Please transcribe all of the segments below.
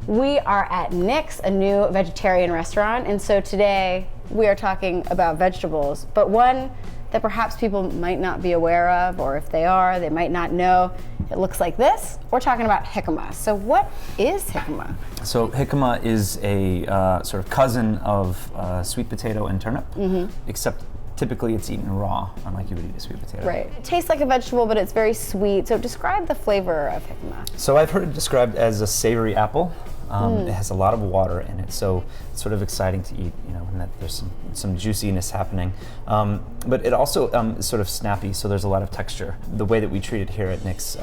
We are at Nick's, a new vegetarian restaurant, and so today we are talking about vegetables, but one that perhaps people might not be aware of, or if they are, they might not know. It looks like this. We're talking about jicama. So what is jicama? So jicama is a sort of cousin of sweet potato and turnip, except typically it's eaten raw, unlike you would eat a sweet potato. Right. It tastes like a vegetable, but it's very sweet. So describe the flavor of jicama. So I've heard it described as a savory apple. It has a lot of water in it, so it's sort of exciting to eat, and that there's some juiciness happening. But it also is sort of snappy, so there's a lot of texture. The way that we treat it here at Nick's,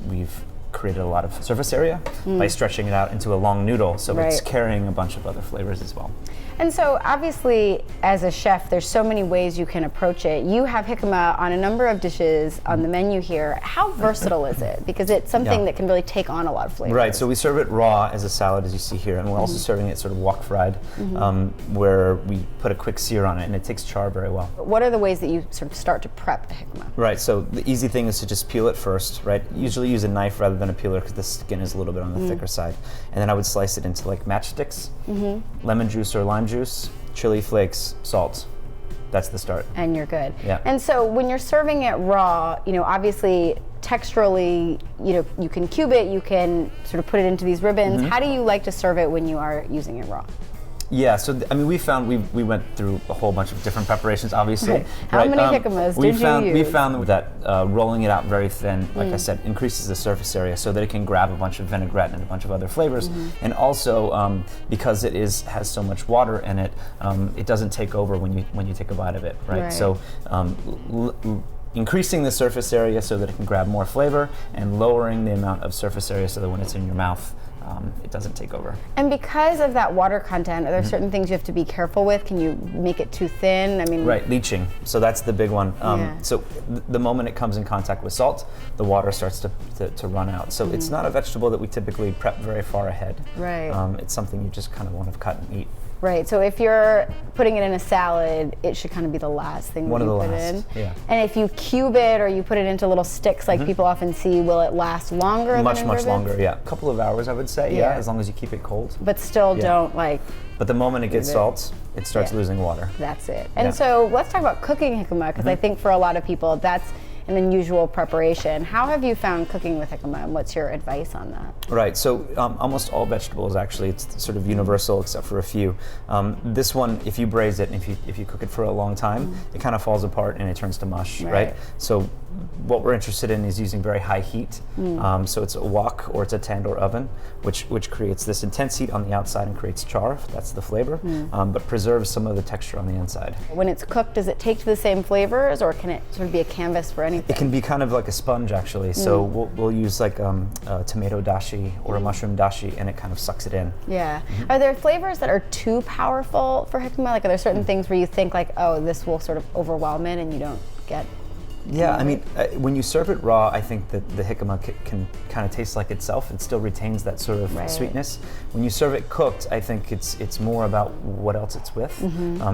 we've created a lot of surface area by stretching it out into a long noodle, so it's carrying a bunch of other flavors as well. And so obviously, as a chef, there's so many ways you can approach it. You have jicama on a number of dishes on the menu here. How versatile is it? Because it's something that can really take on a lot of flavors. Right, so we serve it raw as a salad, as you see here, and we're also serving it sort of wok fried, where we put a quick sear on it, and it takes char very well. What are the ways that you sort of start to prep the jicama? Right, so the easy thing is to just peel it first, right? Usually use a knife rather than a peeler because the skin is a little bit on the thicker side. And then I would slice it into like matchsticks, lemon juice or lime juice, chili flakes, salt. That's the start. And you're good. Yeah. And so when you're serving it raw, obviously texturally, you can cube it, you can sort of put it into these ribbons. How do you like to serve it when you are using it raw? Yeah, so we found we went through a whole bunch of different preparations, obviously. Right. How many jicamas did you use? We found that rolling it out very thin, like I said, increases the surface area so that it can grab a bunch of vinaigrette and a bunch of other flavors. And also, because it has so much water in it, it doesn't take over when you take a bite of it, right? So increasing the surface area so that it can grab more flavor, and lowering the amount of surface area so that when it's in your mouth, it doesn't take over. And because of that water content, are there certain things you have to be careful with? Can you make it too thin? Right, leaching. So that's the big one. So the moment it comes in contact with salt, the water starts to run out. So it's not a vegetable that we typically prep very far ahead. Right. It's something you just kind of want to cut and eat. Right, so if you're putting it in a salad, it should kind of be the last thing that you put in. Yeah. And if you cube it or you put it into little sticks like people often see, will it last longer? Much longer, yeah. A couple of hours, I would say, as long as you keep it cold. But still don't But the moment it gets salt, it starts losing water. That's it. And so let's talk about cooking jicama, because I think for a lot of people that's an unusual preparation. How have you found cooking with jicama, and what's your advice on that? Right, so almost all vegetables actually, it's sort of universal except for a few. This one, if you braise it and if you cook it for a long time, it kind of falls apart and it turns to mush, right? So what we're interested in is using very high heat. So it's a wok or it's a tandoor oven, which creates this intense heat on the outside and creates char, that's the flavor, but preserves some of the texture on the inside. When it's cooked, does it take to the same flavors, or can it sort of be a canvas for anything? It can be kind of like a sponge, actually. So we'll use like a tomato dashi or a mushroom dashi, and it kind of sucks it in. Yeah. Are there flavors that are too powerful for jicama? Like, are there certain things where you think like, oh, this will sort of overwhelm it and you don't get? Yeah, I mean, when you serve it raw, I think that the jicama can kind of taste like itself. It still retains that sort of sweetness. When you serve it cooked, I think it's more about what else it's with.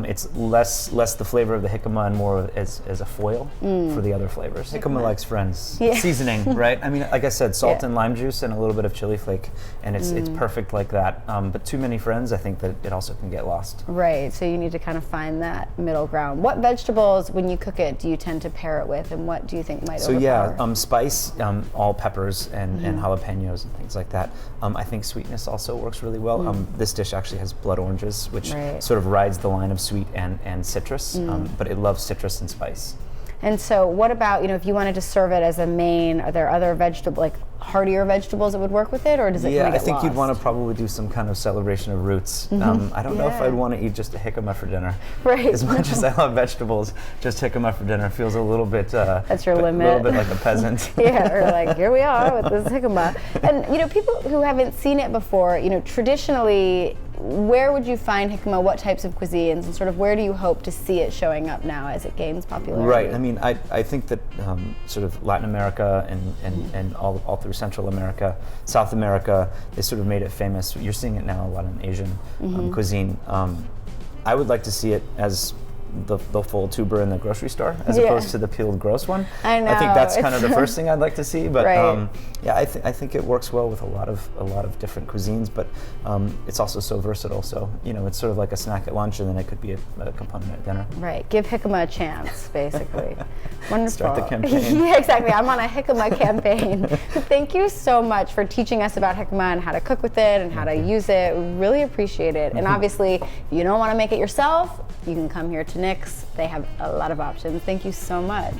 It's less the flavor of the jicama and more as a foil for the other flavors. Jicama likes friends. Seasoning, right? I mean, like I said, salt and lime juice and a little bit of chili flake, and it's perfect like that. But too many friends, I think that it also can get lost. Right, so you need to kind of find that middle ground. What vegetables, when you cook it, do you tend to pair it with, and what do you think might overpower? Spice, all peppers and jalapenos and things like that. I think sweetness also works really well. This dish actually has blood oranges, which sort of rides the line of sweet and citrus, but it loves citrus and spice. And so what about, if you wanted to serve it as a main, are there other heartier vegetables that would work with it, or does it kind of get I think lost? you'd want to probably do some kind of celebration of roots. I don't know if I'd want to eat just a jicama for dinner. Right. As much as I love vegetables, just jicama for dinner feels a little bit that's your limit. A little bit like a peasant. Or like, here we are with this jicama. And people who haven't seen it before, traditionally, where would you find jicama? What types of cuisines, and sort of where do you hope to see it showing up now as it gains popularity? Right. I mean, I think that sort of Latin America and all through Central America, South America, they sort of made it famous. You're seeing it now a lot in Asian cuisine. I would like to see it as the full tuber in the grocery store as opposed to the peeled gross one. I know. I think that's kind of the first thing I'd like to see, but Yeah, I think it works well with a lot of different cuisines, but it's also so versatile. So it's sort of like a snack at lunch, and then it could be a component at dinner. Right. Give jicama a chance, basically. Wonderful. Start the campaign. Yeah, exactly. I'm on a jicama campaign. Thank you so much for teaching us about jicama and how to cook with it and how to use it. We really appreciate it. And obviously, if you don't want to make it yourself, you can come here to Nick's. They have a lot of options. Thank you so much.